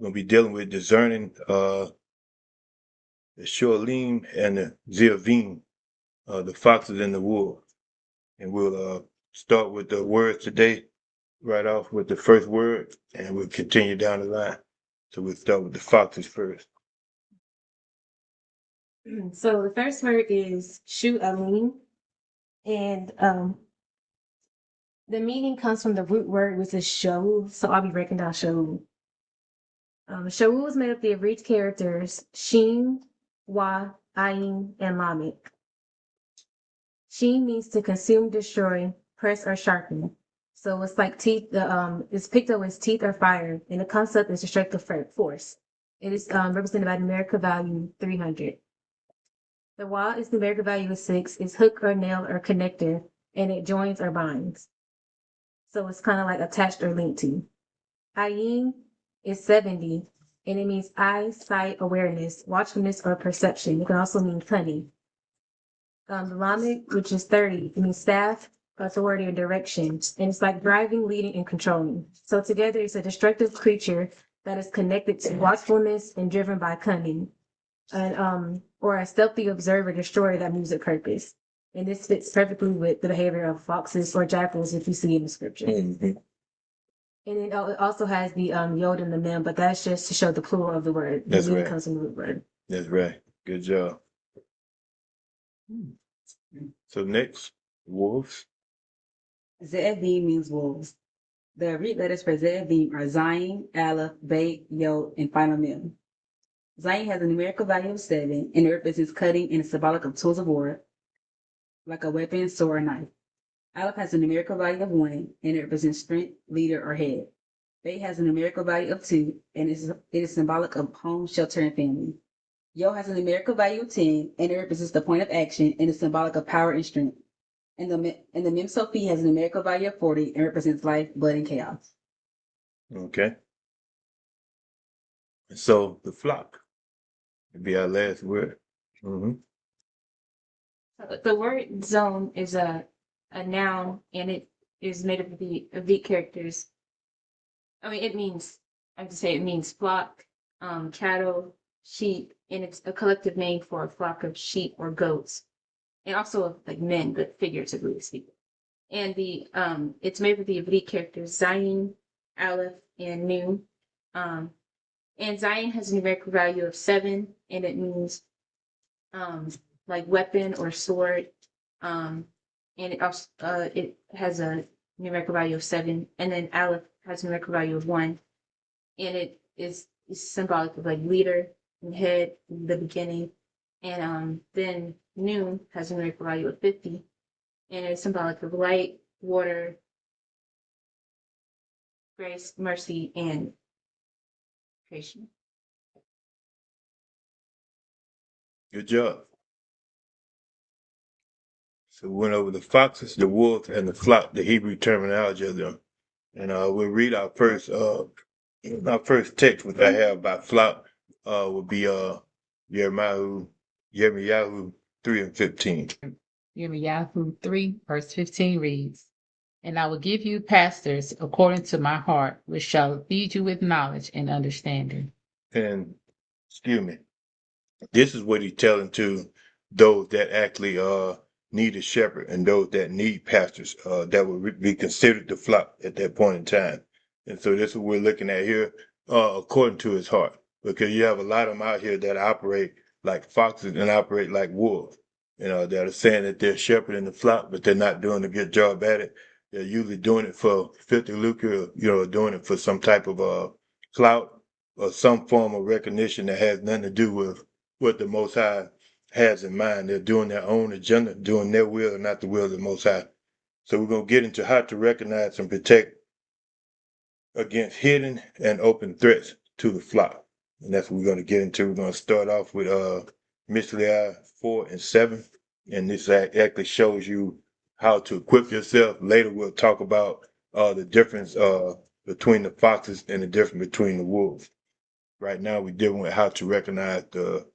going to be dealing with discerning the shu'alim and the ze'evim, the foxes and the wolves. And we'll start with the words today, right off with the first word, and we'll continue down the line. So we'll start with the foxes first. So the first word is shu'alim, and the meaning comes from the root word, which is shaul. So I'll be breaking down shaul. Shaul is made up of the characters Shin, Wa, Ayin, and Lamed. Shin means to consume, destroy, press, or sharpen. So it's like teeth. It's picked up as teeth or fire, and the concept is destructive force. It is represented by numerical value 300. The Wa is numerical value of 6. It's hook or nail or connector, and it joins or binds. So it's kind of like attached or linked to. Ayin is 70, and it means eye, sight, awareness, watchfulness, or perception. It can also mean cunning. The Lamed, which is 30, it means staff, authority, or direction. And it's like driving, leading, and controlling. So together, it's a destructive creature that is connected to watchfulness and driven by cunning. And or a stealthy observer destroyer that moves at purpose. And this fits perfectly with the behavior of foxes or jackals if you see in the scripture. Mm-hmm. And it also has the yod and the mem, but that's just to show the plural of the word. That's the right. Comes from the root word. That's right. Good job. So next, wolves. Ze'evim means wolves. The root letters for ze'evim are zayin, aleph, bet, yod, and final mem. Zayin has a numerical value of 7 and it represents cutting and is symbolic of tools of war, like a weapon, sword, or knife. Aleph has a numerical value of 1 and it represents strength, leader, or head. Bet has a numerical value of 2 and it is symbolic of home, shelter, and family. Yod has a numerical value of 10 and it represents the point of action and is symbolic of power and strength. And the Mem Sophie has a numerical value of 40 and represents life, blood, and chaos. Okay. So the flock would be our last word. Mm-hmm. The word zone is a noun, and it is made up of the characters. I mean, it means, I have to say, it means flock, cattle, sheep, and it's a collective name for a flock of sheep or goats, and also like men, but figuratively speaking. And it's made up of the characters Zayin, Aleph, and Nun. And Zayin has a numerical value of 7, and it means like weapon or sword. And it also it has a numerical value of 7, and then Aleph has a numerical value of 1, and it is symbolic of like leader and head in the beginning. And then Nun has a numerical value of 50, and it's symbolic of light, water, grace, mercy, and creation. Good job. So we went over the foxes, the wolves, and the flock, the Hebrew terminology of them. And we'll read our first text, which I have by flock, will be Yirmiyahu 3:15. Yirmiyahu 3, verse 15 reads, "And I will give you pastors according to my heart, which shall feed you with knowledge and understanding." And excuse me, this is what he's telling to those that actually need a shepherd and those that need pastors that would be considered the flock at that point in time. And so this is what we're looking at here, according to his heart, because you have a lot of them out here that operate like foxes and operate like wolves. That are saying that they're shepherding the flock, but they're not doing a good job at it. They're usually doing it for filthy lucre, doing it for some type of clout or some form of recognition that has nothing to do with what the Most High has in mind. They're doing their own agenda, doing their will and not the will of the Most High. So we're going to get into how to recognize and protect against hidden and open threats to the flock. And that's what we're going to get into. We're going to start off with Mishlei 4 and 7. And this actually shows you how to equip yourself. Later we'll talk about the difference between the foxes and the difference between the wolves. Right now we're dealing with how to recognize the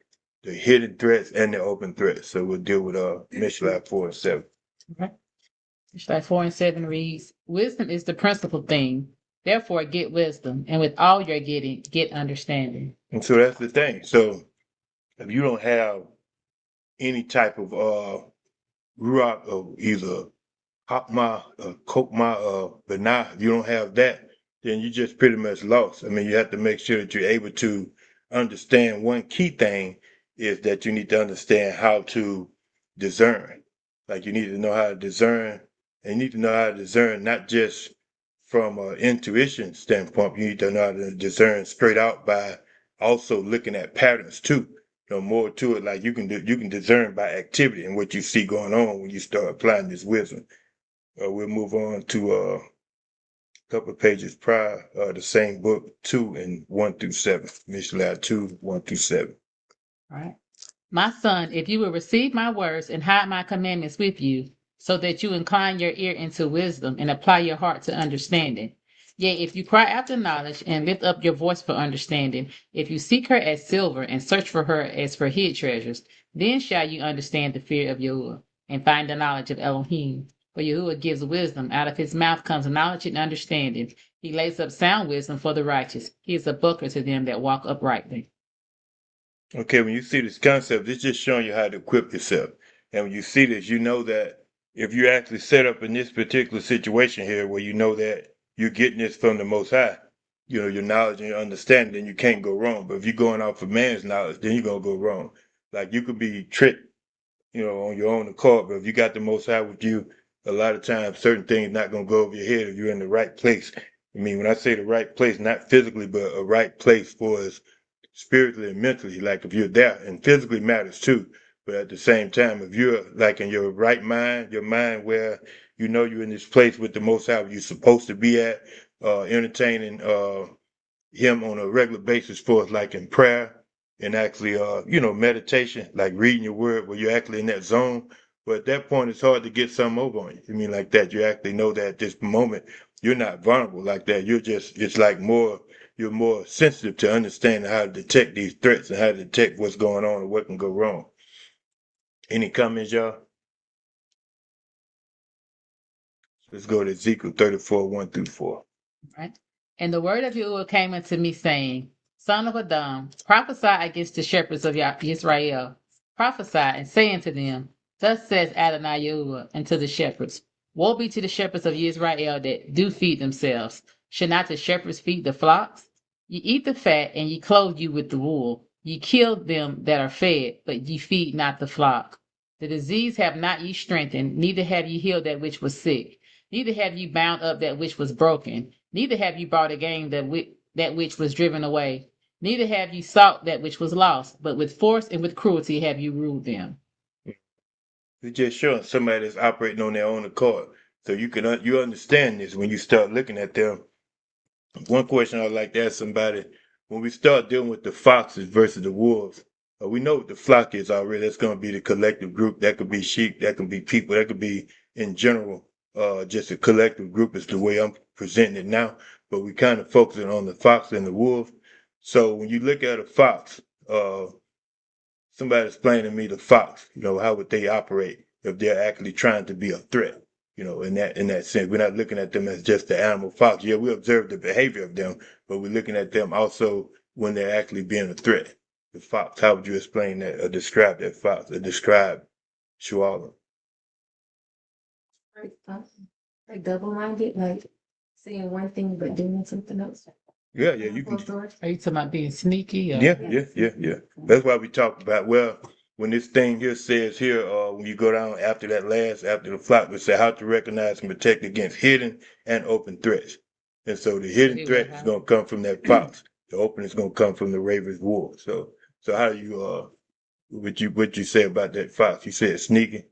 hidden threats and the open threats. So we'll deal with Mishlei 4 and 7. Okay. Mishlei 4 and 7 reads, "Wisdom is the principal thing, Therefore, get wisdom, and with all your getting, get understanding. And so that's the thing. So if you don't have any type of ruach of either Hakma, Kokma, Bana, if you don't have that, then you just pretty much lost. I mean, you have to make sure that you're able to understand. One key thing is that you need to understand how to discern. Like you need to know how to discern, and you need to know how to discern not just from an intuition standpoint. You need to know how to discern straight out by also looking at patterns too. More to it. Like you can discern by activity and what you see going on when you start applying this wisdom. We'll move on to a couple of pages prior, the same book, 2 and 1 through 7. Mishlad 2, 1 through 7. All right. My son, if you will receive my words and hide my commandments with you, so that you incline your ear into wisdom and apply your heart to understanding. Yea, if you cry after knowledge and lift up your voice for understanding, if you seek her as silver and search for her as for hid treasures, then shall you understand the fear of Yahuwah and find the knowledge of Elohim. For Yahuwah gives wisdom. Out of his mouth comes knowledge and understanding. He lays up sound wisdom for the righteous. He is a buckler to them that walk uprightly. Okay, when you see this concept, it's just showing you how to equip yourself. And when you see this, you know that if you're actually set up in this particular situation here where you know that you're getting this from the Most High, your knowledge and your understanding, then you can't go wrong. But if you're going off of man's knowledge, then you're going to go wrong. Like you could be tricked, on your own accord, but if you got the Most High with you, a lot of times certain things not going to go over your head if you're in the right place. I mean, when I say the right place, not physically, but a right place for us spiritually and mentally, like if you're there, and physically matters too. But at the same time, if you're like in your right mind, your mind where you're in this place with the Most High you're supposed to be at, entertaining him on a regular basis for us, like in prayer and actually, meditation, like reading your word where you're actually in that zone. But at that point, it's hard to get something over on you. I mean, like that, you actually know that at this moment, you're not vulnerable like that. It's like you're more sensitive to understanding how to detect these threats and how to detect what's going on and what can go wrong. Any comments, y'all? Let's go to Ezekiel 34, 1 through 4. Right? And the word of Yahuwah came unto me, saying, Son of Adam, prophesy against the shepherds of Israel. Prophesy and say unto them, Thus says Adonai Yahuwah unto the shepherds, Woe be to the shepherds of Israel that do feed themselves. Should not the shepherds feed the flocks? Ye eat the fat, and ye clothe you with the wool. Ye kill them that are fed, but ye feed not the flock. The disease have not ye strengthened, neither have ye healed that which was sick, neither have ye bound up that which was broken. Neither have you brought again that which was driven away. Neither have you sought that which was lost, but with force and with cruelty have you ruled them. It's just showing somebody that's operating on their own accord. So you understand this when you start looking at them. One question I'd like to ask somebody, when we start dealing with the foxes versus the wolves, we know what the flock is already. That's going to be the collective group. That could be sheep. That could be people. That could be, in general, just a collective group is the way I'm presenting it now. But we kind of focusing on the fox and the wolf. So when you look at a fox, somebody explain to me the fox, how would they operate if they're actually trying to be a threat? In that sense, we're not looking at them as just the animal fox. Yeah, we observe the behavior of them, but we're looking at them also when they're actually being a threat. The fox, how would you explain that or describe that fox or describe shu'alim? Like double-minded, like saying one thing but doing something else. Yeah, you can. Are you talking about being sneaky? Or? Yeah. That's why we talked about, when this thing here says here, when you go down after the flock, we say how to recognize and protect against hidden and open threats. And so the hidden threat is going to come from that fox. The open is going to come from the raven's wolf. So how do you, what you say about that fox? You said sneaky?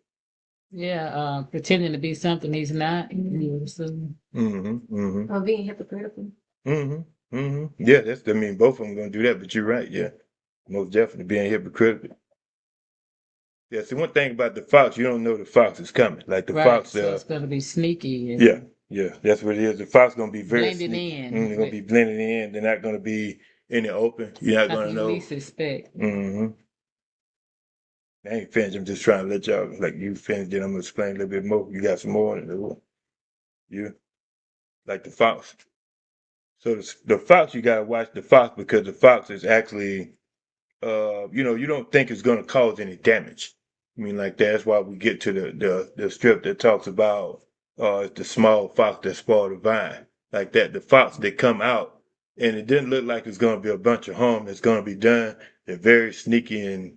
Yeah, pretending to be something he's not. Or being hypocritical. Yeah, both of them going to do that, but you're right. Yeah, most definitely being hypocritical. Yeah, see, one thing about the fox, you don't know the fox is coming. Like the Right, fox, so it's going to be sneaky. yeah, that's what it is. The fox gonna be very blended sneaky. in. They're gonna be blended in. They're not gonna be in the open. You're not Like gonna you know. least expect. I ain't finished. I'm just trying to let y'all, like you finish, then I'm gonna explain a little bit more. You got some more on it? You like the fox? So the fox, you gotta watch the fox because the fox is actually, you don't think it's gonna cause any damage. I mean, like that's why we get to the strip that talks about it's the small fox that spoiled the vine. Like that, the fox they come out, and it didn't look like it's gonna be a bunch of harm that's gonna be done. They're very sneaky and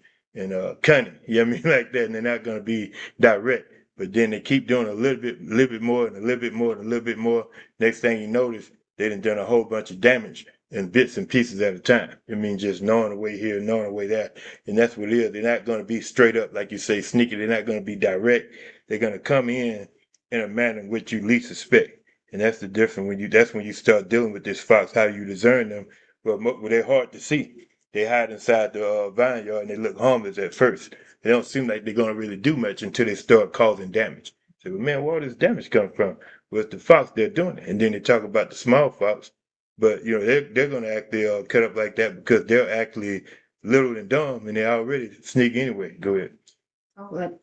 cunning. You know what I mean, like that, and they're not gonna be direct. But then they keep doing a little bit more, and a little bit more, and a little bit more. Next thing you notice, they done a whole bunch of damage in bits and pieces at a time. I mean, just knowing the way here, knowing the way there. And that's what it is. They're not going to be straight up, like you say, sneaky. They're not going to be direct. They're going to come in a manner in which you least suspect. And that's the difference that's when you start dealing with this fox, how you discern them. Well, they're hard to see. They hide inside the vineyard and they look harmless at first. They don't seem like they're going to really do much until they start causing damage. So, man, where all this damage come from? Well, it's the fox, they're doing it. And then they talk about the small fox, but they're gonna actually cut up like that because they're actually little and dumb and they're already sneaky anyway. Go ahead. Oh, but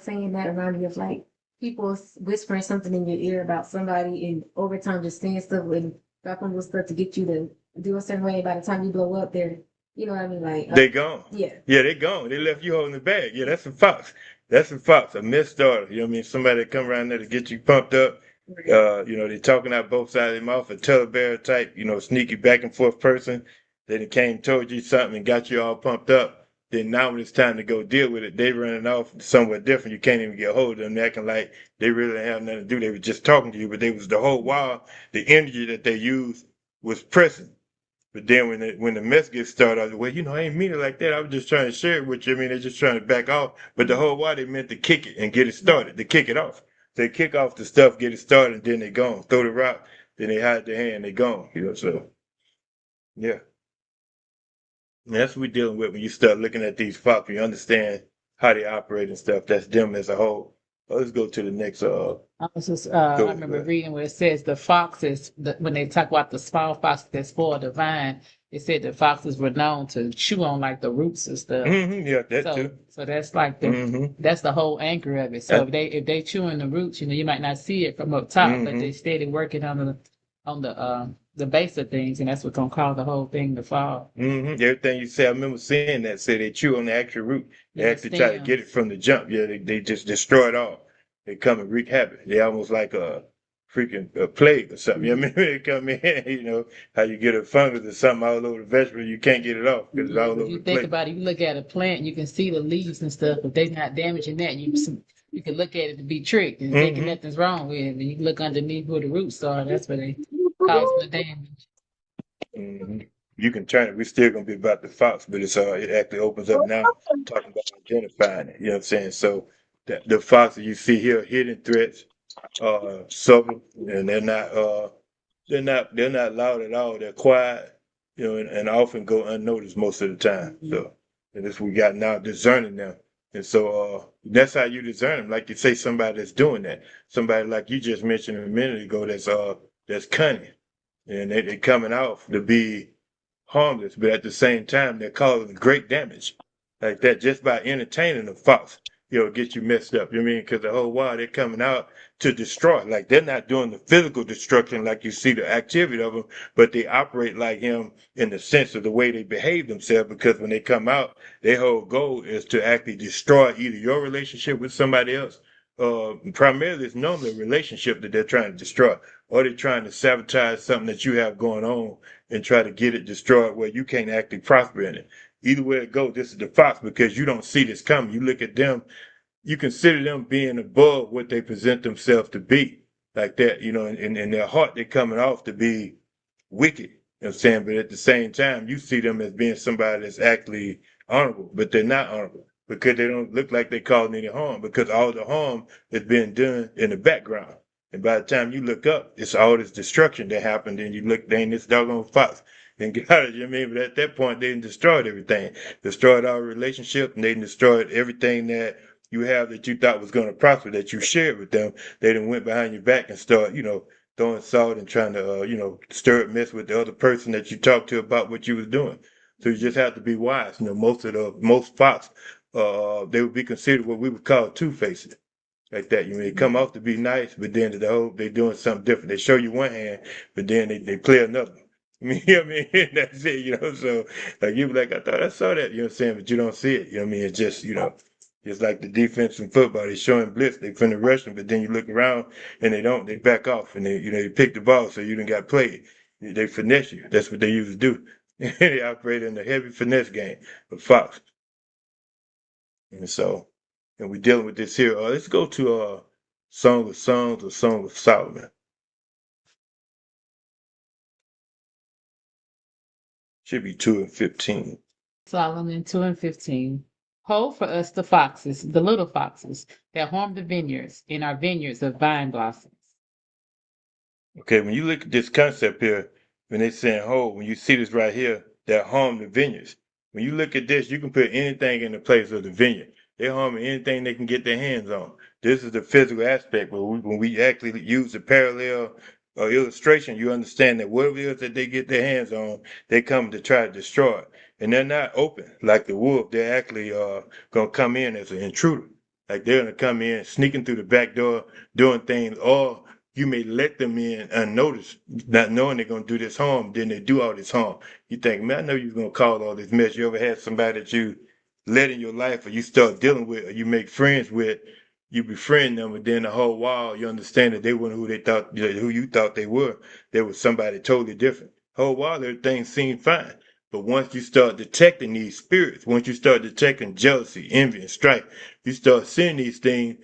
saying that reminded me of like people whispering something in your ear about somebody, and over time just saying stuff and dropping little stuff to get you to do a certain way. By the time you blow up, there, you know what I mean? Like, They gone. yeah, Yeah, they gone. They left you holding the bag. Yeah, that's a fox. That's a fox, a missed starter. You know what I mean? Somebody that come around there to get you pumped up. They're talking out both sides of their mouth, a telebearer type, sneaky back and forth person. Then it came, told you something and got you all pumped up. Then now when it's time to go deal with it, they running off somewhere different. You can't even get a hold of them, acting like they really didn't have nothing to do. They were just talking to you, but they was the whole while the energy that they used was pressing. But then when the mess gets started, I was well, I ain't mean it like that. I was just trying to share it with you. I mean, they're just trying to back off. But the whole while they meant to kick it and get it started, to kick it off. They kick off the stuff, get it started, and then they gone. Throw the rock, then they hide their hand, they gone. So yeah. And that's what we're dealing with when you start looking at these fox, you understand how they operate and stuff. That's them as a whole. Let's go to the next I remember reading where it says when they talk about the small fox that spoiled the vine, it said the foxes were known to chew on like the roots and stuff. Yeah, that So, too. so that's like that's the whole anchor of it. So if they chewing the roots, you might not see it from up top, but they steady working on the base of things, and that's what's gonna cause the whole thing to fall. Everything you say, I remember seeing that. Say they chew on the actual root. They Yeah, actually try to get it from the jump. Yeah, they just destroy it all. They come and wreak havoc. They almost like a freaking plague or something. You know what I mean? They come in, how you get a fungus or something all over the vegetable, you can't get it off because it's all over You the think place. about it, you look at a plant, you can see the leaves and stuff. If they're not damaging that, you can look at it to be tricked and thinking nothing's wrong with it. And you look underneath where the roots are, that's where they cause the damage. You can turn it. We're still gonna be about the fox, but it actually opens up now, talking about identifying it. You know what I'm saying? So the fox that you see here, hidden threats, subtle, and they're not loud at all. They're quiet, and often go unnoticed most of the time. So, and this we got now discerning them. And so that's how you discern them. Like you say, somebody that's doing that. Somebody like you just mentioned a minute ago that's cunning. And they coming off to be harmless, but at the same time they're causing great damage. Like that just by entertaining the fox, get you messed up. You know what I mean? Because the whole while they're coming out to destroy. Like they're not doing the physical destruction like you see the activity of them, but they operate like him in the sense of the way they behave themselves. Because when they come out, their whole goal is to actually destroy either your relationship with somebody else. Primarily, it's normally a relationship that they're trying to destroy, or they're trying to sabotage something that you have going on and try to get it destroyed where you can't actually prosper in it. Either way it goes, this is the fox because you don't see this coming. You look at them, you consider them being above what they present themselves to be, like that, in their heart, they're coming off to be wicked. You know what I'm saying? But at the same time, you see them as being somebody that's actually honorable, but they're not honorable because they don't look like they're causing any harm because all the harm is being done in the background. And by the time you look up, it's all this destruction that happened. And you look, dang, this doggone fox and got it. You know what I mean? But at that point, they destroyed everything, destroyed our relationship, and they destroyed everything that you have that you thought was going to prosper that you shared with them. They then went behind your back and start, throwing salt and trying to, stir up mess with the other person that you talked to about what you was doing. So you just have to be wise. Most fox, they would be considered what we would call two-faced. like that. They come off to be nice, but then they doing something different. They show you one hand, but then they play another. You know what I mean? That's it. So like you be like, I thought I saw that, you know what I'm saying, but you don't see it. You know what I mean? It's just, it's like the defense in football. They showing blitz, they finna rush them, but then you look around and they don't. They back off and they pick the ball, so you done got played. They finesse you. That's what they usually do. They operate in the heavy finesse game of Fox. And so, and we're dealing with this here. Let's go to Song of Songs or Song of Solomon. Should be 2:15. Solomon 2 and 15. Hold for us the foxes, the little foxes, that harm the vineyards, in our vineyards of vine blossoms. Okay, when you look at this concept here, when they're saying hold, when you see this right here, that harm the vineyards. When you look at this, you can put anything in the place of the vineyard. They're harming anything they can get their hands on. This is the physical aspect, but when we actually use the parallel illustration, you understand that whatever it is that they get their hands on, they come to try to destroy it. And they're not open like the wolf. They're actually gonna come in as an intruder. Like they're gonna come in, sneaking through the back door, doing things, or you may let them in unnoticed, not knowing they're gonna do this harm, then they do all this harm. You think, man, I know you're gonna cause all this mess. You ever had somebody that you let in your life or you start dealing with or you make friends with, you befriend them, and then the whole while you understand that they weren't who they thought who you thought they were. They were somebody totally different. Whole while everything seemed fine. But once you start detecting these spirits, once you start detecting jealousy, envy, and strife, you start seeing these things.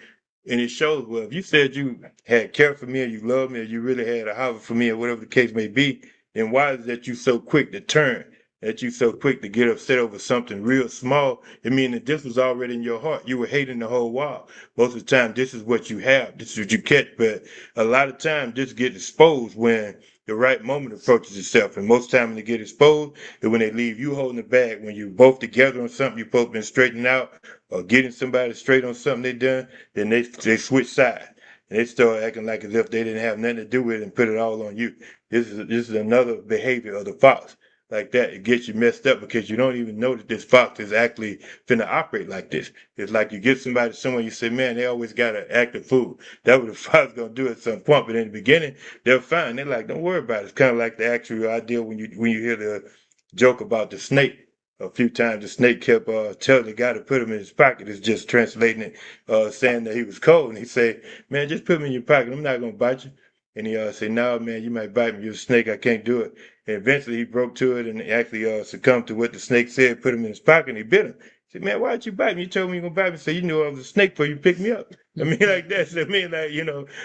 And it shows, well, if you said you had care for me or you loved me or you really had a heart for me or whatever the case may be, then why is it that you so quick to turn, that you so quick to get upset over something real small? It means that this was already in your heart. You were hating the whole while. Most of the time, this is what you have. This is what you catch. But a lot of times, this gets exposed when the right moment approaches itself. And most time when they get exposed is when they leave you holding the bag. When you both together on something you both been straightening out or getting somebody straight on something they done, then they switch sides. And they start acting like as if they didn't have nothing to do with it and put it all on you. This is another behavior of the fox. Like that, it gets you messed up because you don't even know that this fox is actually finna operate like this. It's like you get somebody somewhere, you say, man, they always gotta act a fool. That's what the fox gonna do at some point. But in the beginning, they're fine. They're like, don't worry about it. It's kind of like the actual idea when you hear the joke about the snake. A few times the snake kept telling the guy to put him in his pocket. It's just translating it, saying that he was cold. And he said, man, just put me in your pocket. I'm not gonna bite you. And he said, no, man, you might bite me. You're a snake. I can't do it. And eventually he broke to it and actually succumbed to what the snake said, put him in his pocket, and he bit him. He said, man, why'd you bite me? You told me you were going to bite me. So you knew I was a snake before you picked me up. I mean, like that. So, I mean, like,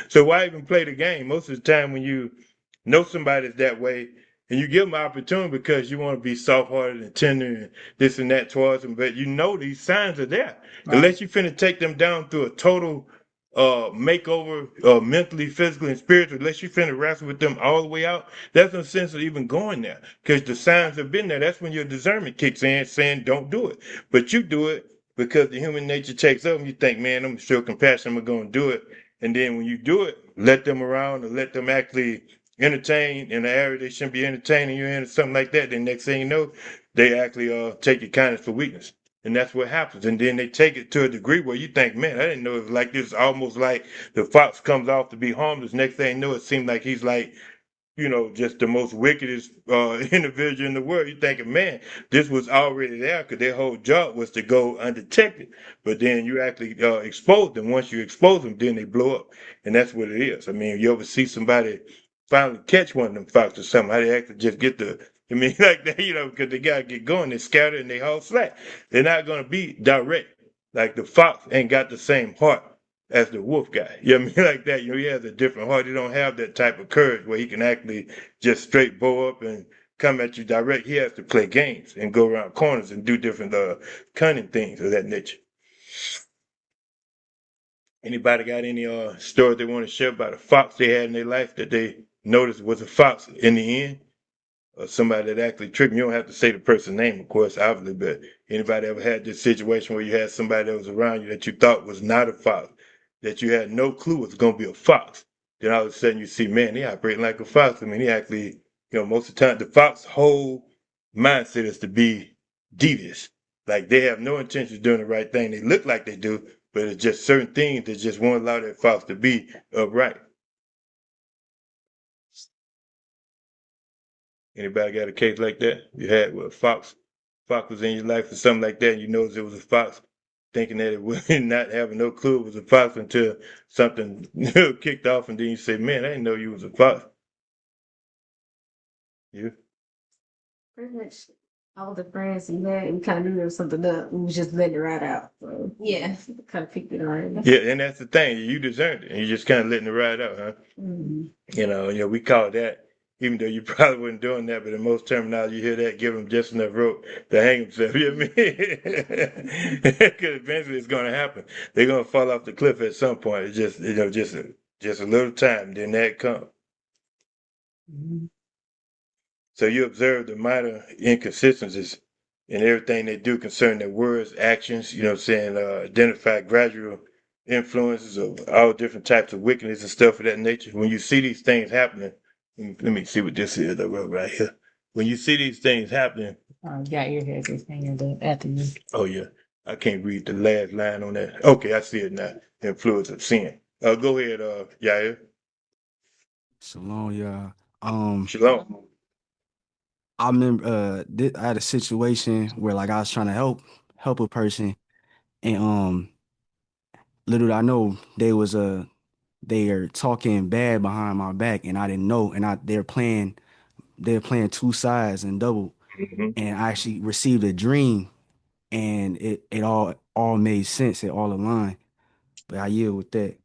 so why even play the game? Most of the time when you know somebody's that way, and you give them an opportunity because you want to be soft-hearted and tender and this and that towards them, but you know these signs are there. Right. Unless you finna take them down through a total makeover, mentally, physically, and spiritually, unless you finna wrestle with them all the way out, there's no sense of even going there. Because the signs have been there. That's when your discernment kicks in, saying don't do it. But you do it because the human nature takes over. You think, man, I'm show compassion, I'm gonna do it. And then when you do it, let them around or let them actually entertain in the area they shouldn't be entertaining you in or something like that. Then next thing you know, they actually take your kindness for weakness. And that's what happens. And then they take it to a degree where you think, man, I didn't know it was like this. Almost like the fox comes off to be harmless. Next thing you know, it seemed like he's like, just the most wickedest individual in the world. You're thinking, man, this was already there because their whole job was to go undetected. But then you actually expose them. Once you expose them, then they blow up. And that's what it is. I mean, you ever see somebody finally catch one of them foxes or something, how they actually just get I mean, like that, because they got to get going. They scatter and they haul slack. They're not going to be direct. Like the fox ain't got the same heart as the wolf guy. You know what I mean? Like that. He has a different heart. He don't have that type of courage where he can actually just straight bow up and come at you direct. He has to play games and go around corners and do different cunning things of that nature. Anybody got any stories they want to share about a fox they had in their life that they noticed was a fox in the end? Or somebody that actually tricked you. You don't have to say the person's name, of course, obviously, but anybody ever had this situation where you had somebody that was around you that you thought was not a fox, that you had no clue was going to be a fox? Then all of a sudden you see, man, he operating like a fox. I mean, he actually, most of the time, the fox whole mindset is to be devious. Like they have no intention of doing the right thing. They look like they do, but it's just certain things that just won't allow that fox to be upright. Anybody got a case like that? You had what, fox was in your life or something like that, and you noticed it was a fox, thinking that it was not having no clue it was a fox until something kicked off, and then you say, "Man, I didn't know you was a fox." You? Pretty much all the friends we had, we kind of knew there was something up. We was just letting it ride out. So yeah, kind of picked it around. Yeah, and that's the thing. You discerned it, and you're just kind of letting it ride out, huh? Mhm. You know, we call that, even though you probably wasn't doing that, but in most terminology, you hear that, give him just enough rope to hang himself. You know what I mean? Because eventually it's going to happen. They're going to fall off the cliff at some point. It's just, just a little time, then that comes. Mhm. So you observe the minor inconsistencies in everything they do concerning their words, actions, you know what I'm saying, identify gradual influences of all different types of wickedness and stuff of that nature. When you see these things happening, let me see what this is I wrote right here. When you see these things happening, Got your head just hanging there after you. oh yeah, I can't read the last line on that. Okay, I see it now. Influence of sin. Go ahead, Yair. Shalom, y'all. Shalom. I remember I had a situation where like I was trying to help a person, and little did I know they are talking bad behind my back, and I didn't know, and they're playing two sides and double, Hmm. and I actually received a dream, and it all made sense, it all aligned. But I yield with that.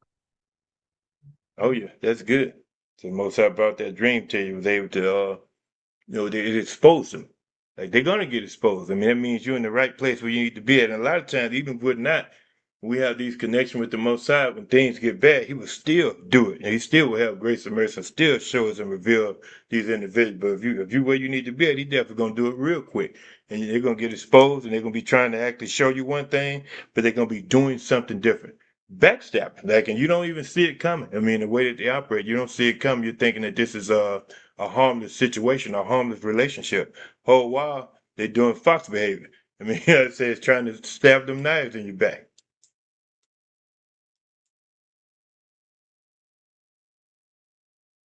Oh yeah, that's good. So most I brought that dream to you was able to it exposed them. Like they're gonna get exposed. I mean, that means you're in the right place where you need to be at. And a lot of times, even if we're not, we have these connections with the Most High. When things get bad, He will still do it, and He still will have grace and mercy, and still show us and reveal these individuals. But if you where you need to be at, He definitely gonna do it real quick, and they're gonna get exposed, and they're gonna be trying to actually show you one thing, but they're gonna be doing something different. Backstabbing, like, and you don't even see it coming. I mean, the way that they operate, you don't see it coming. You're thinking that this is a harmless situation, a harmless relationship. Whole while they're doing fox behavior. I mean, I say it's trying to stab them knives in your back.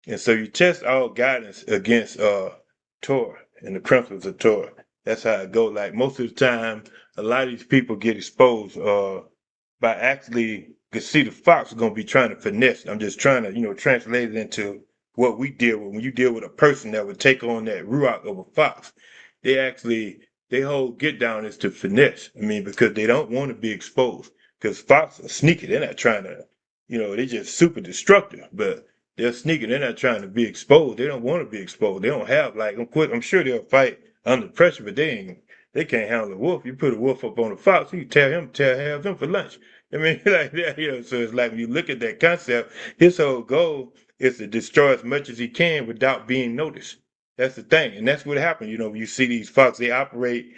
And so you test all guidance against Torah and the principles of Torah. That's how it go. Like most of the time, a lot of these people get exposed by actually, cause see the fox is gonna be trying to finesse. I'm just trying to, translate it into what we deal with. When you deal with a person that would take on that ruach of a fox, they actually their whole get down is to finesse. I mean, because they don't want to be exposed. Because fox are sneaky. They're not trying to, they're just super destructive. But they're sneaky. They're not trying to be exposed. They don't want to be exposed. They don't have like I'm sure they'll fight under pressure, but they can't handle a wolf. You put a wolf up on a fox, you tear half him for lunch. I mean, like that, so it's like when you look at that concept, his whole goal is to destroy as much as he can without being noticed. That's the thing. And that's what happened. When you see these fox, they operate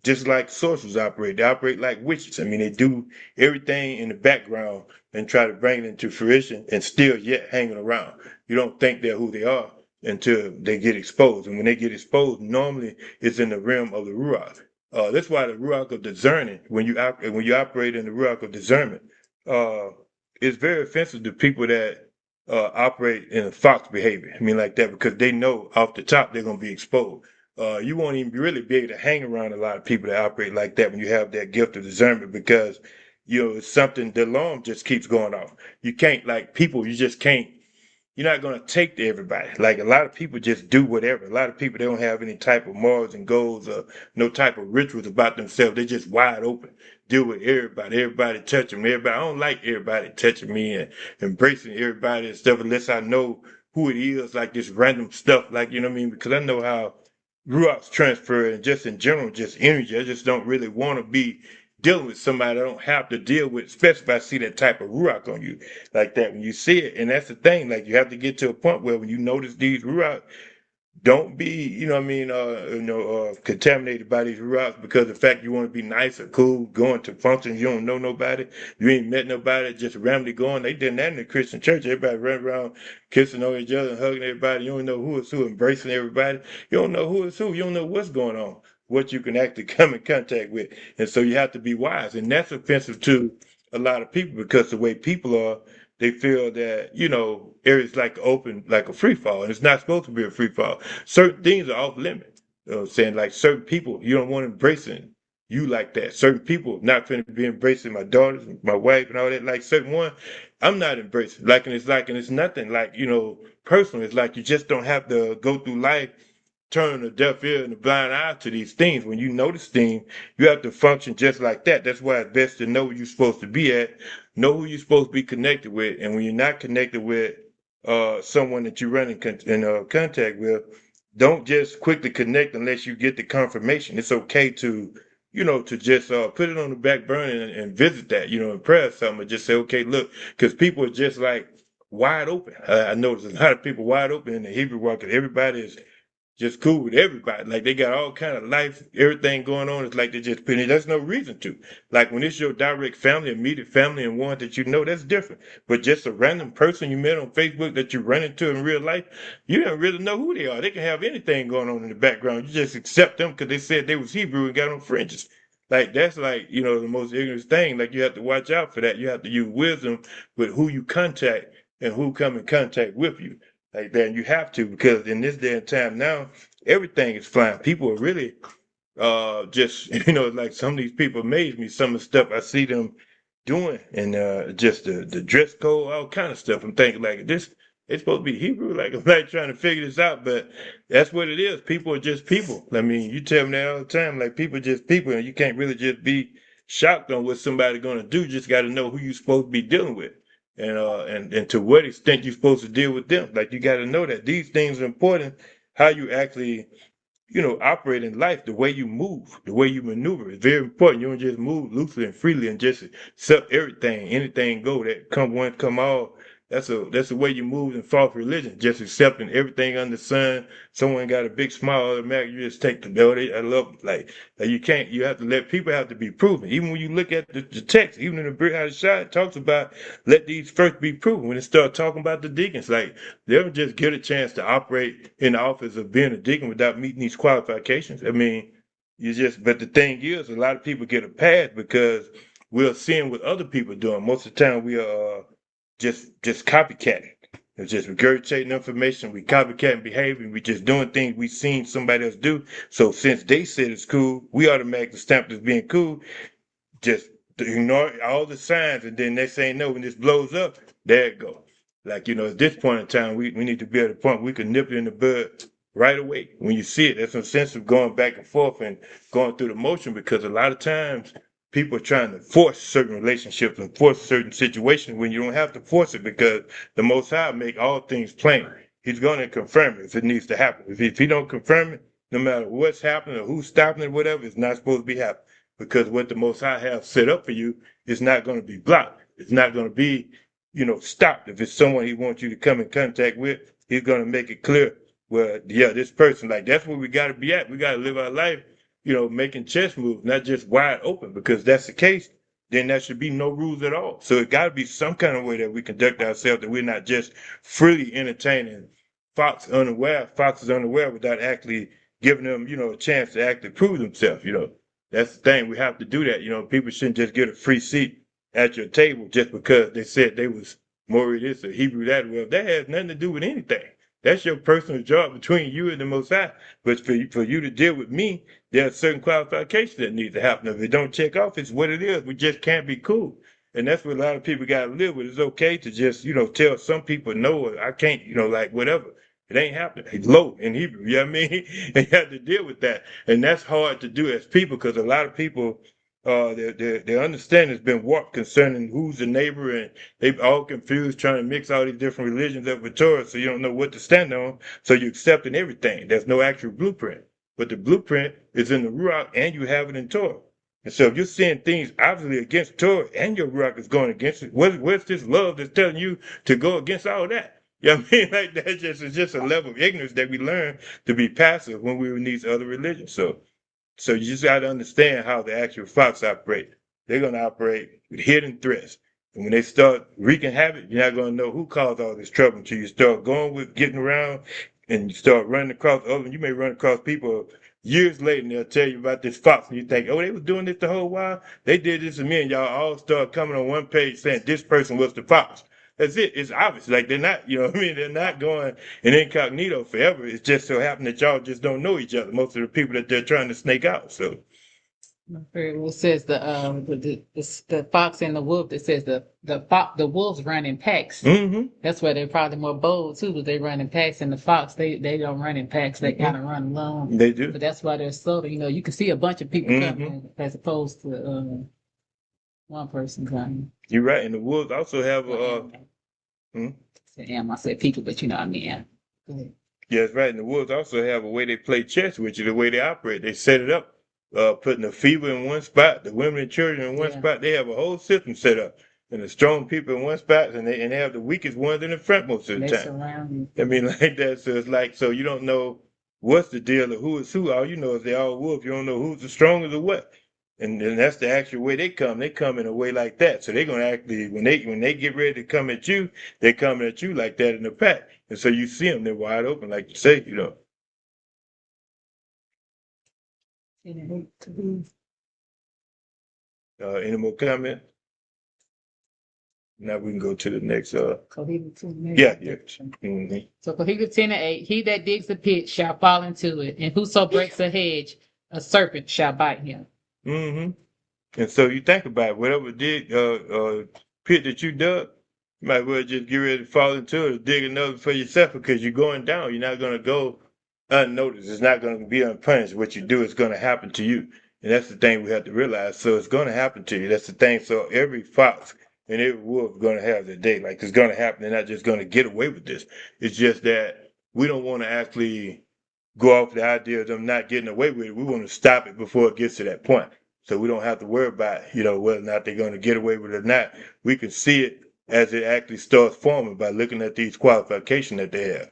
just like sorcerers operate. They operate like witches. I mean, they do everything in the background and try to bring it into fruition and still yet hanging around. You don't think they're who they are until they get exposed. And when they get exposed, normally it's in the realm of the Ruach. That's why the Ruach of discerning, when you operate in the Ruach of discernment, uh, it's very offensive to people that operate in a fox behavior. I mean, like that, because they know off the top they're going to be exposed. You won't even really be able to hang around a lot of people that operate like that when you have that gift of discernment because, it's something, the alarm just keeps going off. You can't, like people, you just can't you're not going to take to everybody. Like a lot of people just do whatever. A lot of people, they don't have any type of morals and goals or no type of rituals about themselves. They're just wide open. Deal with everybody. Everybody touch them. Everybody. I don't like everybody touching me and embracing everybody and stuff unless I know who it is, like this random stuff. Like, you know what I mean? Because I know how Ruach's transfer and just in general, just energy. I just don't really want to be dealing with somebody I don't have to deal with, especially if I see that type of ruach on you like that. When you see it, and that's the thing, like you have to get to a point where when you notice these ruach, don't be, contaminated by these rocks because of the fact you want to be nice or cool, going to functions, you don't know nobody, you ain't met nobody, just randomly going. They did that in the Christian church. Everybody running around kissing on each other and hugging everybody. You don't know who is who, embracing everybody. You don't know who is who. You don't know what's going on, what you can actually come in contact with. And so you have to be wise. And that's offensive to a lot of people because the way people are, they feel that, areas like open, like a free fall, and it's not supposed to be a free fall. Certain things are off limits. You know what I'm saying? Like certain people, you don't want embracing you like that. Certain people not finna be embracing my daughters, my wife, and all that. Like certain one, I'm not embracing. And it's nothing like, personal. It's like you just don't have to go through life turning a deaf ear and a blind eye to these things. When you notice things, you have to function just like that. That's why it's best to know where you're supposed to be at, know who you're supposed to be connected with, and when you're not connected with someone that you run in contact with, don't just quickly connect unless you get the confirmation. It's okay to, to just put it on the back burner and visit that, in prayer or something, and just say, okay, look, because people are just like wide open. I notice a lot of people wide open in the Hebrew walk, and everybody is just cool with everybody. Like they got all kind of life, everything going on. It's like they just put it. There's no reason to. Like when it's your direct family, immediate family, and one that you know, that's different. But just a random person you met on Facebook that you run into in real life, you don't really know who they are. They can have anything going on in the background. You just accept them because they said they was Hebrew and got on fringes. Like that's like, the most ignorant thing. Like you have to watch out for that. You have to use wisdom with who you contact and who come in contact with you like that. And you have to because in this day and time now, everything is flying. People are really just like some of these people amaze me. Some of the stuff I see them doing and just the dress code, all kind of stuff. I'm thinking like this. It's supposed to be Hebrew. Like I'm not trying to figure this out, but that's what it is. People are just people. I mean, you tell me that all the time. Like people are just people, and you can't really just be shocked on what somebody's gonna do. You just got to know who you're supposed to be dealing with and to what extent you're supposed to deal with them. Like you got to know that these things are important. How you actually, operate in life, the way you move, the way you maneuver is very important. You don't just move loosely and freely and just accept everything, anything go that come one, come all. That's the way you move in false religion, just accepting everything under the sun. Someone got a big smile automatic, you just take the belly. I love it. Like you can't. You have to let people have to be proven. Even when you look at the text, even in the Brit Hadashah, shot, it talks about let these first be proven. When it starts talking about the deacons, like they don't just get a chance to operate in the office of being a deacon without meeting these qualifications. I mean, but the thing is, a lot of people get a pass because we're seeing what other people are doing. Most of the time, we are just copycatting. It's just regurgitating information. We copycatting behavior. We just doing things we seen somebody else do. So since they said it's cool, we automatically stamp it as being cool. Just ignore all the signs, and then next thing you know, when this blows up, there it go. Like, at this point in time, we need to be at a point where we can nip it in the bud right away. When you see it, there's some sense of going back and forth and going through the motion because a lot of times people are trying to force certain relationships and force certain situations when you don't have to force it because the Most High make all things plain. He's going to confirm it if it needs to happen. If he don't confirm it, no matter what's happening or who's stopping it, whatever, it's not supposed to be happening because what the Most High have set up for you is not going to be blocked. It's not going to be, stopped. If it's someone he wants you to come in contact with, he's going to make it clear. Well, yeah, this person, like that's where we got to be at. We got to live our life, making chess moves, not just wide open. Because that's the case, then there should be no rules at all. So it got to be some kind of way that we conduct ourselves that we're not just freely entertaining Fox is unaware without actually giving them, a chance to actually prove themselves. That's the thing. We have to do that. People shouldn't just get a free seat at your table just because they said they was Maury this or Hebrew that. Well, that has nothing to do with anything. That's your personal job between you and the Most High. But for you to deal with me, there are certain qualifications that need to happen. If it don't check off, it's what it is. We just can't be cool. And that's what a lot of people got to live with. It's okay to just, tell some people no, or I can't, like whatever. It ain't happening. It's low in Hebrew. You know what I mean? And you have to deal with that. And that's hard to do as people because a lot of people, their understanding has been warped concerning who's the neighbor, and they all confused trying to mix all these different religions up with Torah, so you don't know what to stand on. So you're accepting everything. There's no actual blueprint, but the blueprint is in the Ruach, and you have it in Torah. And so if you're seeing things obviously against Torah, and your Ruach is going against it, where's this love that's telling you to go against all that? You know what I mean? Like it's just a level of ignorance that we learn to be passive when we're in these other religions. So you just got to understand how the actual fox operate. They're going to operate with hidden threats. And when they start wreaking havoc, you're not going to know who caused all this trouble until you start going with getting around and you start running across others. You may run across people years later, and they'll tell you about this fox, and you think, oh, they was doing this the whole while. They did this to me, and y'all all start coming on one page saying this person was the fox. That's it. It's obvious. Like they're not, you know what I mean? They're not going in incognito forever. It's just so happened that y'all just don't know each other. Most of the people that they're trying to snake out. So Very well says the fox and the wolf. It says the wolves run in packs. mm-hmm. That's why they're probably more bold too, because they run in packs. And the fox, they don't run in packs. They kind of run alone. They do. But that's why they're slow. You know, you can see a bunch of people coming as opposed to one person coming. You're right. And the wolves also have I said people, but you know what I mean. Go ahead. yeah, that's right. And the wolves also have a way they play chess, which is the way they operate. They set it up, putting the feeble in one spot, the women and children in one spot. They have a whole system set up, and the strong people in one spot, and they have the weakest ones in the front most of the time. Surround I mean, like that. So it's like, so you don't know what's the deal or who is who. All you know is they all wolves. You don't know who's the strongest or what. And that's the actual way they come. They come in a way like that. So they're gonna actually, when they get ready to come at you, they're coming at you like that in the pack. And so you see them, they're wide open, like you say, you know. Any more comment? Now we can go to the next. Yeah. Mm-hmm. So Cohesive 10:8, he that digs a pit shall fall into it, and whoso breaks a hedge, a serpent shall bite him. Mm-hmm. And so you think about it, whatever pit that you dug, you might well just get ready to fall into it or dig another for yourself because you're going down. You're not going to go unnoticed. It's not going to be unpunished. What you do is going to happen to you. And that's the thing we have to realize. So it's going to happen to you. That's the thing. So every fox and every wolf is going to have their day. Like it's going to happen. They're not just going to get away with this. It's just that we don't want to actually go off the idea of them not getting away with it. We want to stop it before it gets to that point. So we don't have to worry about, whether or not they're going to get away with it or not. We can see it as it actually starts forming by looking at these qualifications that they have.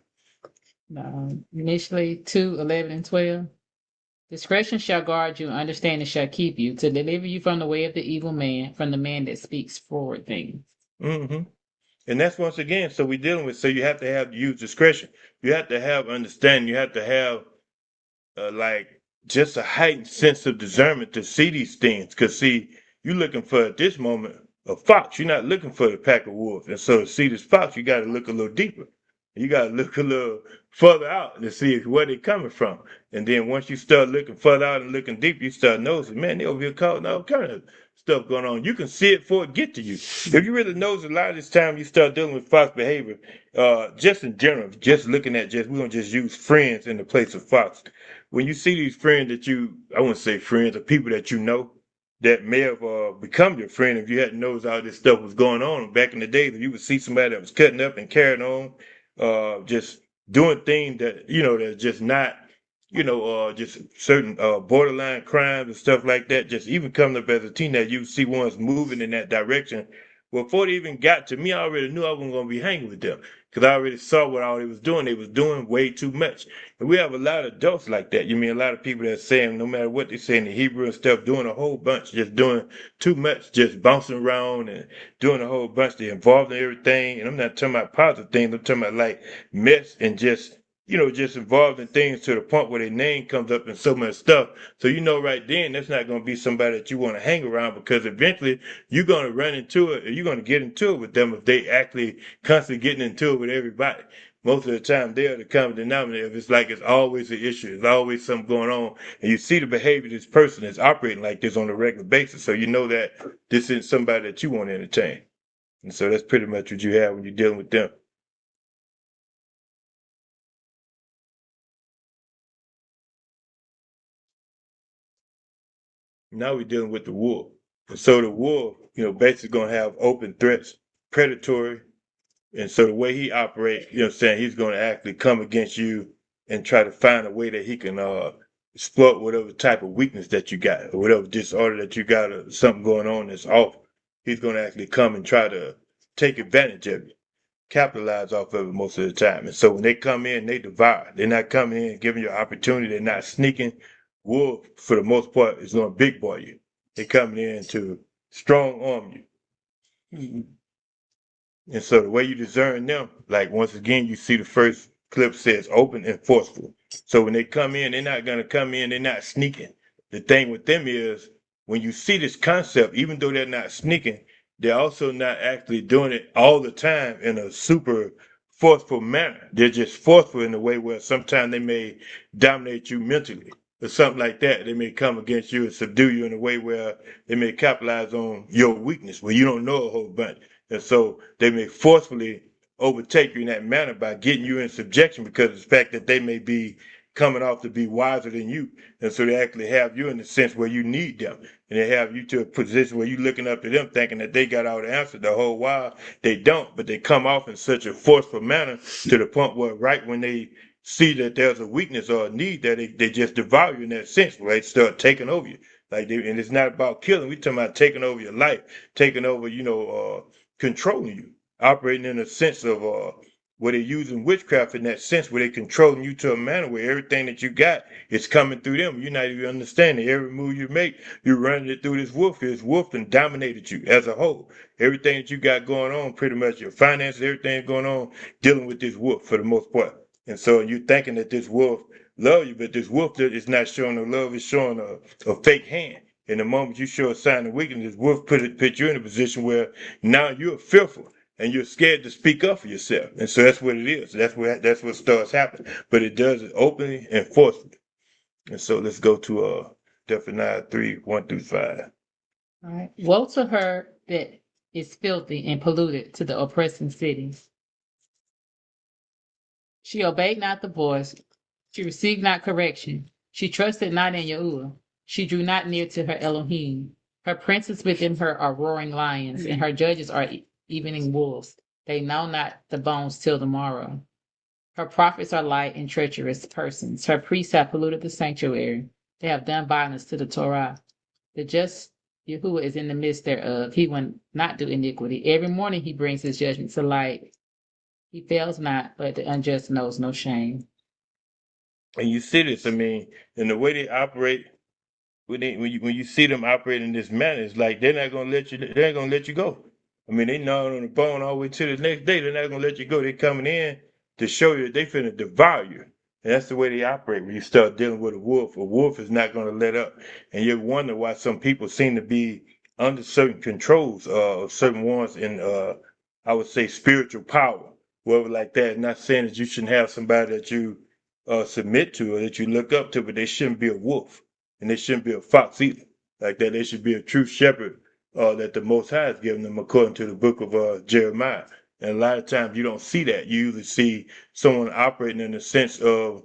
Initially 2:11 and 12. Discretion shall guard you, understanding shall keep you, to deliver you from the way of the evil man, from the man that speaks forward things. Mm-hmm. And that's once again, so we're dealing with, so you have to use discretion. You have to have understanding. You have to have like just a heightened sense of discernment to see these things. Because see, you're looking for at this moment a fox. You're not looking for the pack of wolves. And so to see this fox, you got to look a little deeper. You got to look a little further out to see where they're coming from. And then once you start looking further out and looking deep, you start noticing, man, they over here causing all kind of stuff going on. You can see it before it get to you. If you really notice, a lot of this time you start dealing with fox behavior, just in general, just looking at we're going to just use friends in the place of fox. When you see these friends I wouldn't say friends, or people that you know that may have become your friend if you hadn't noticed all this stuff was going on back in the days, if you would see somebody that was cutting up and carrying on, just doing things that, that's just not, just certain borderline crimes and stuff like that, just even coming up as a teenager, you see ones moving in that direction. Well, before they even got to me, I already knew I wasn't going to be hanging with them because I already saw what all they was doing. They was doing way too much. And we have a lot of adults like that. You mean a lot of people that saying, no matter what they say in the Hebrew and stuff, doing a whole bunch, just doing too much, just bouncing around and doing a whole bunch. They're involved in everything. And I'm not talking about positive things. I'm talking about like mess and just involved in things to the point where their name comes up in so much stuff. So right then that's not going to be somebody that you want to hang around because eventually you're going to run into it or you're going to get into it with them if they actually constantly getting into it with everybody. Most of the time they're the common denominator. It's like it's always an issue. There's always something going on. And you see the behavior of this person is operating like this on a regular basis. So you know that this isn't somebody that you want to entertain. And so that's pretty much what you have when you're dealing with them. Now we're dealing with the wolf. And so the wolf, basically going to have open threats, predatory. And so the way he operates, he's going to actually come against you and try to find a way that he can exploit whatever type of weakness that you got or whatever disorder that you got or something going on that's off. He's going to actually come and try to take advantage of it, capitalize off of it most of the time. And so when they come in, they devour. They're not coming in giving you an opportunity. They're not sneaking. Wolf, for the most part, is going to big boy you. They're coming in to strong arm you. Mm-hmm. And so the way you discern them, like once again, you see the first clip says open and forceful. So when they come in, they're not going to come in, they're not sneaking. The thing with them is when you see this concept, even though they're not sneaking, they're also not actually doing it all the time in a super forceful manner. They're just forceful in a way where sometimes they may dominate you mentally or something like that. They may come against you and subdue you in a way where they may capitalize on your weakness where you don't know a whole bunch. And so they may forcefully overtake you in that manner by getting you in subjection because of the fact that they may be coming off to be wiser than you. And so they actually have you in the sense where you need them. And they have you to a position where you're looking up to them thinking that they got all the answers the whole while. They don't, but they come off in such a forceful manner to the point where right when they see that there's a weakness or a need that they just devour you in that sense, where they start taking over you. And it's not about killing. We're talking about taking over your life, taking over, controlling you, operating in a sense of where they're using witchcraft in that sense, where they're controlling you to a manner where everything that you got is coming through them. You're not even understanding. Every move you make, you're running it through this wolf. This wolf and dominated you as a whole. Everything that you got going on, pretty much your finances, everything going on, dealing with this wolf for the most part. And so you're thinking that this wolf love you, but this wolf is not showing no love. It's showing a fake hand. And the moment you show a sign of weakness, this wolf put you in a position where now you're fearful and you're scared to speak up for yourself. And so that's what it is. That's what starts happening. But it does it openly and forcefully. And so let's go to Zephaniah 3:1-5. All right. Woe to her that is filthy and polluted, to the oppressing cities. She obeyed not the voice. She received not correction. She trusted not in Yahuwah. She drew not near to her Elohim. Her princes within her are roaring lions, and her judges are evening wolves. They know not the bones till the morrow. Her prophets are light and treacherous persons. Her priests have polluted the sanctuary. They have done violence to the Torah. The just Yahuwah is in the midst thereof. He will not do iniquity. Every morning he brings his judgment to light. He fails not, but the unjust knows no shame. And you see this, in the way they operate, when you see them operating in this manner, it's like they're not gonna let you. They're not gonna let you go. They gnawing on the bone all the way to the next day. They're not gonna let you go. They're coming in to show you that they finna devour you. And that's the way they operate. When you start dealing with a wolf is not gonna let up. And you wonder why some people seem to be under certain controls of certain ones in, I would say, spiritual power, whatever like that. Not saying that you shouldn't have somebody that you submit to or that you look up to, but they shouldn't be a wolf and they shouldn't be a fox either. Like that, they should be a true shepherd that the Most High has given them, according to the book of Jeremiah. And a lot of times you don't see that. You usually see someone operating in a sense of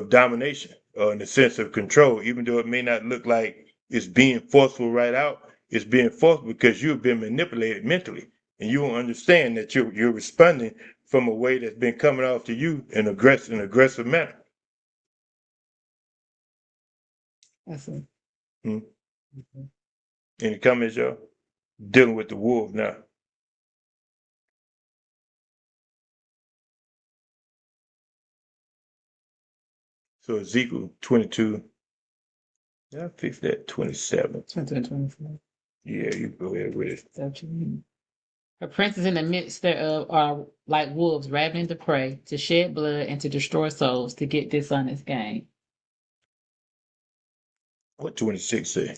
domination or in a sense of control, even though it may not look like it's being forceful right out. It's being forceful because you've been manipulated mentally, and you don't understand that you're responding from a way that's been coming off to you in an aggressive manner. That's it. Hmm. Any comments, y'all? Dealing with the wolf now. So Ezekiel 22. Yeah, I fixed that 27. 24. Yeah, you go ahead with it. That's what you mean. Her princes in the midst thereof are like wolves ravening the prey, to shed blood and to destroy souls, to get dishonest gain. What 26 say?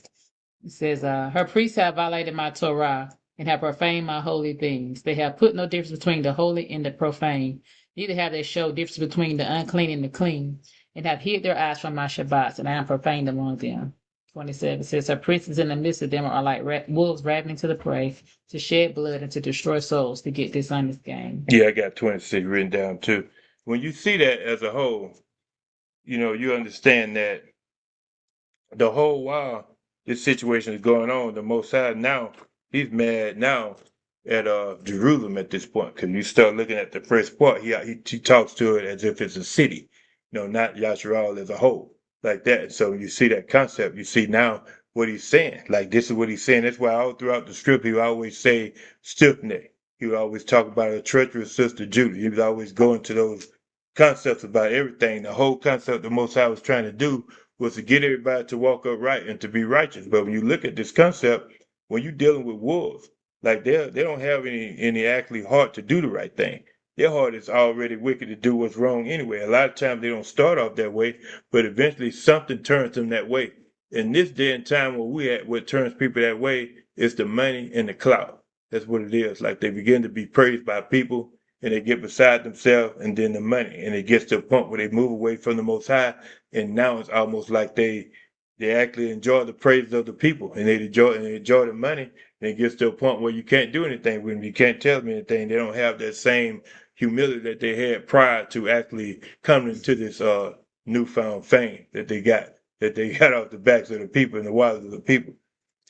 It says, her priests have violated my Torah and have profaned my holy things. They have put no difference between the holy and the profane. Neither have they showed difference between the unclean and the clean, and have hid their eyes from my Shabbats, and I am profaned among them. 27 says, her princes in the midst of them are like wolves ravening to the prey, to shed blood and to destroy souls, to get dishonest gain. Yeah, I got 26 written down too. When you see that as a whole, you understand that the whole while this situation is going on, the Most High now, he's mad now at Jerusalem at this point. Because you start looking at the first part, he talks to it as if it's a city, not Yasharal as a whole, like that. So you see that concept, you see now what he's saying. Like this is what he's saying. That's why all throughout the script he would always say stiff neck. He would always talk about a treacherous sister Judah. He was always going to those concepts about everything. The whole concept the Most High was trying to do was to get everybody to walk upright and to be righteous. But when you look at this concept, when you're dealing with wolves, like they don't have any actually heart to do the right thing. their heart is already wicked to do what's wrong anyway. A lot of times they don't start off that way, but eventually something turns them that way. In this day and time where we at, what turns people that way is the money and the clout. That's what it is. Like they begin to be praised by people and they get beside themselves and then the money. And it gets to a point where they move away from the Most High. And now it's almost like they actually enjoy the praise of the people and they enjoy the money. And it gets to a point where you can't do anything with them. You can't tell them anything. They don't have that same humility that they had prior to actually coming into this newfound fame that they got off the backs of the people and the wives of the people.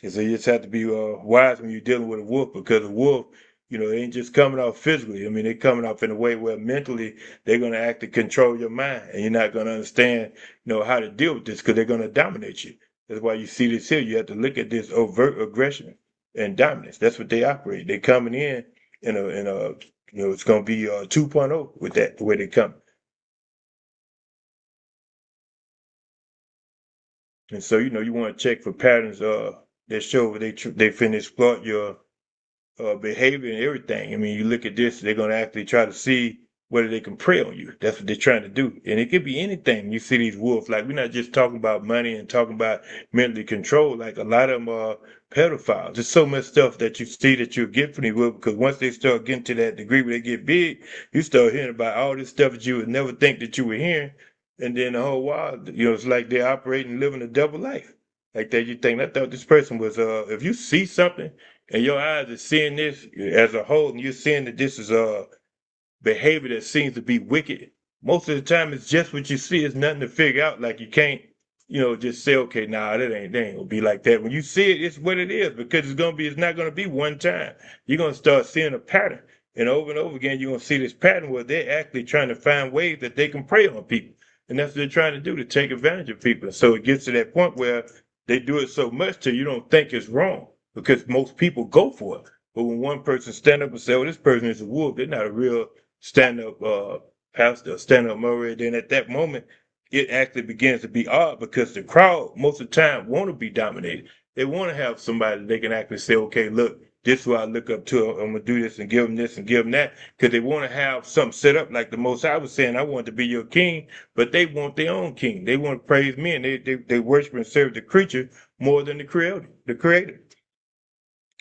And so you just have to be wise when you're dealing with a wolf, because a wolf, they ain't just coming off physically. I mean, they're coming off in a way where mentally they're going to actually control your mind, and you're not going to understand, how to deal with this because they're going to dominate you. That's why you see this here. You have to look at this overt aggression and dominance. That's what they operate. They're coming in a it's going to be 2.0 with that, the way they come. And so, you want to check for patterns that show they finna exploit your behavior and everything. I mean, you look at this, they're going to actually try to see whether they can prey on you. That's what they're trying to do. And it could be anything. You see these wolves, like we're not just talking about money and talking about mentally control. Like a lot of them are pedophiles. There's so much stuff that you see that you'll get from these wolves, because once they start getting to that degree where they get big, you start hearing about all this stuff that you would never think that you were hearing. And then the whole while, it's like they're operating, living a double life. Like that, you think, I thought this person was, if you see something, and your eyes are seeing this as a whole, and you're seeing that this is behavior that seems to be wicked. Most of the time, it's just what you see. It's nothing to figure out. Like you can't, just say, okay, nah, that ain't gonna be like that. When you see it, it's what it is, because it's not gonna be one time. You're gonna start seeing a pattern, and over again, you're gonna see this pattern where they're actually trying to find ways that they can prey on people, and that's what they're trying to do, to take advantage of people. So it gets to that point where they do it so much till you don't think it's wrong, because most people go for it. But when one person stand up and say, "Oh, this person is a wolf," they're not a real stand up pastor, stand up Murray. Then at that moment, it actually begins to be odd, because the crowd most of the time want to be dominated. They want to have somebody they can actually say, "Okay, look, this is who I look up to. I'm gonna do this and give them this and give them that," because they want to have something set up. Like the Most High was saying, "I want to be your king," but they want their own king. They want to praise me, and they worship and serve the creature more than the creator. The creator.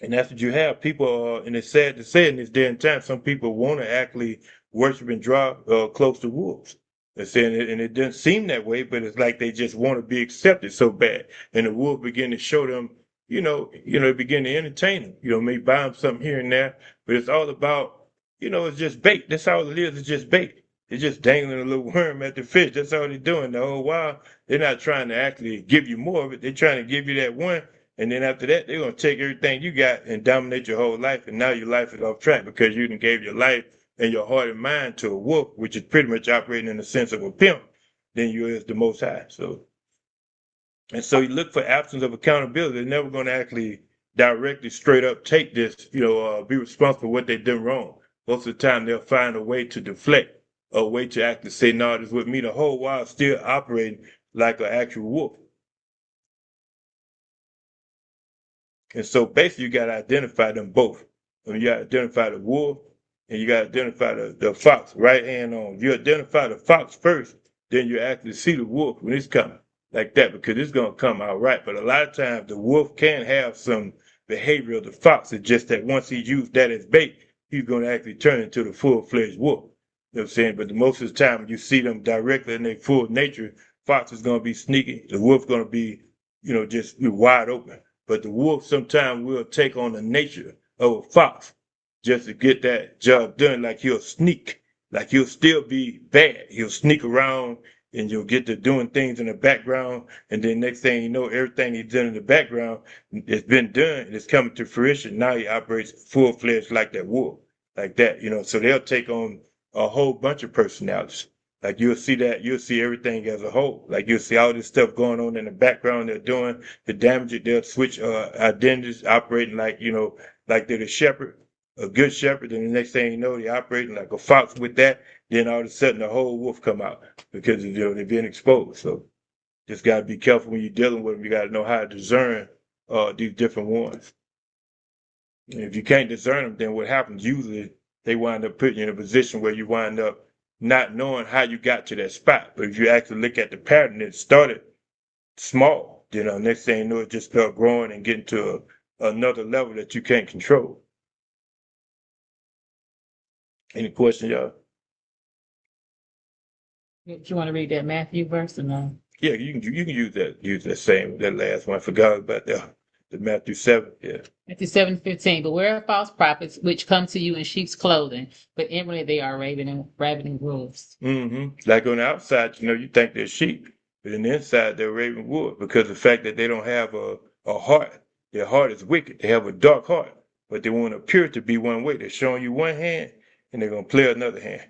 And that's what you have. People, and it's sad to say in this day and time, some people want to actually worship and draw close to wolves. They're saying it, and it doesn't seem that way, but it's like they just want to be accepted so bad. And the wolf begin to show them, begin to entertain them. Maybe buy them something here and there, but it's all about, it's just bait. That's all it is. It's just bait. It's just dangling a little worm at the fish. That's all they're doing the whole while. They're not trying to actually give you more of it. They're trying to give you that one, and then after that, they're gonna take everything you got and dominate your whole life. And now your life is off track because you done gave your life and your heart and mind to a wolf, which is pretty much operating in the sense of a pimp. Then you is the Most High. So you look for absence of accountability. They're never gonna actually directly, straight up take this, be responsible for what they done wrong. Most of the time, they'll find a way to deflect, a way to actually say, "No, this with me," the whole while still operating like an actual wolf. And so basically, you got to identify them both. I mean, you got to identify the wolf and you got to identify the fox, right hand on. If you identify the fox first, then you actually see the wolf when it's coming like that, because it's going to come out right. But a lot of times, the wolf can have some behavior of the fox. It's just that once he used that as bait, he's going to actually turn into the full-fledged wolf. You know what I'm saying? But most of the time, you see them directly in their full nature. Fox is going to be sneaky. The wolf going to be, just wide open. But the wolf sometimes will take on the nature of a fox just to get that job done. Like he'll sneak, like he'll still be bad. He'll sneak around and you'll get to doing things in the background. And then next thing you know, everything he's done in the background, it's been done and it's coming to fruition. Now he operates full fledged like that wolf, like that, So they'll take on a whole bunch of personalities. Like you'll see everything as a whole. Like you'll see all this stuff going on in the background they're doing, the damage. They'll switch identities, operating like, like they're the shepherd, a good shepherd. And the next thing you know, they're operating like a fox with that. Then all of a sudden the whole wolf come out because they've been exposed. So just got to be careful when you're dealing with them. You got to know how to discern these different ones. And if you can't discern them, then what happens usually they wind up putting you in a position where you wind up not knowing how you got to that spot. But if you actually look at the pattern, it started small. Next thing you know, it just start growing and getting to another level that you can't control. Any questions, y'all? If you want to read that Matthew verse or no? Yeah, you can use that last one. I forgot about the Matthew 7. Yeah. Matthew 7:15. Beware of false prophets which come to you in sheep's clothing, but inwardly they are ravening wolves. Like on the outside, you think they're sheep, but in the inside they're raven wolves because the fact that they don't have a heart. Their heart is wicked. They have a dark heart, but they want to appear to be one way. They're showing you one hand and they're gonna play another hand.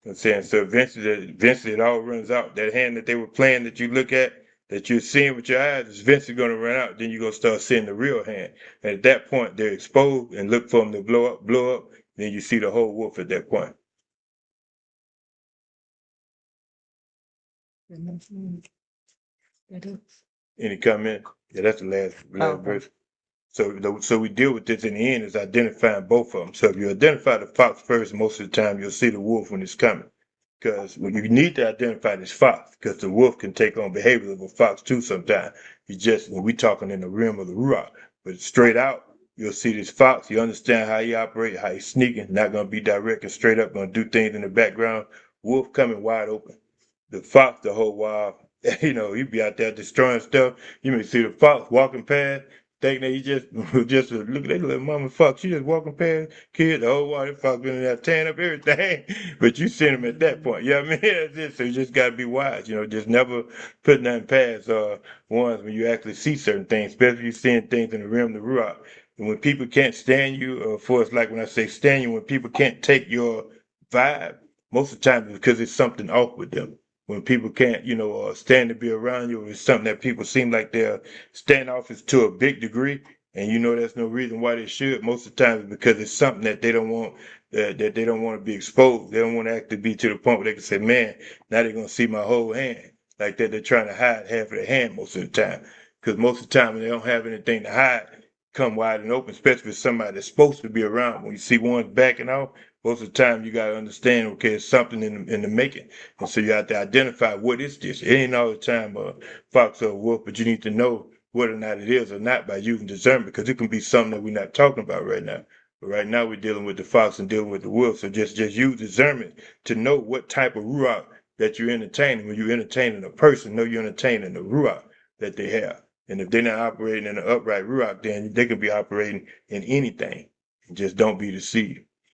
You know what I'm saying? So eventually it all runs out. That hand that they were playing that you look at, that you're seeing with your eyes, is eventually gonna run out. Then you're gonna start seeing the real hand. And at that point, they're exposed and look for them to blow up. Then you see the whole wolf at that point. Any comment? Yeah, that's the last Okay. verse. So we deal with this in the end is identifying both of them. So if you identify the fox first, most of the time you'll see the wolf when it's coming. Because when you need to identify this fox, because the wolf can take on behavior of a fox too sometimes. When we talking in the realm of the ruach, but straight out, you'll see this fox. You understand how he operates, how he's sneaking, not going to be direct and straight up, going to do things in the background. Wolf coming wide open. The fox, the whole while, he'd be out there destroying stuff. You may see the fox walking past, thinking that he just look at that little mama fox. She just walking past kids. The whole while that fox been in there tearing up everything. But you seen him at that point. You know what I mean? That's it. So you just gotta be wise. Just never put nothing past ones when you actually see certain things, especially if you're seeing things in the realm of the ruach. And when people can't stand you, for us, like when I say stand you, when people can't take your vibe, most of the time it's because it's something off with them. When people can't, stand to be around you, it's something that people seem like they're standoffish to a big degree, and there's no reason why they should. Most of the time, it's because it's something that they don't want, that they don't want to be exposed. They don't want to actually be to the point where they can say, "Man, now they're gonna see my whole hand." Like that, they're trying to hide half of their hand most of the time, because most of the time when they don't have anything to hide, come wide and open, especially with somebody that's supposed to be around. When you see one backing off, most of the time you gotta understand, okay, it's something in the making. And so you have to identify what is this. It ain't all the time a fox or a wolf, but you need to know whether or not it is or not by using discernment, because it can be something that we're not talking about right now. But right now we're dealing with the fox and dealing with the wolf. So just use discernment to know what type of ruach that you're entertaining. When you're entertaining a person, know you're entertaining the ruach that they have. And if they're not operating in an upright ruach, then they could be operating in anything. Just don't be deceived.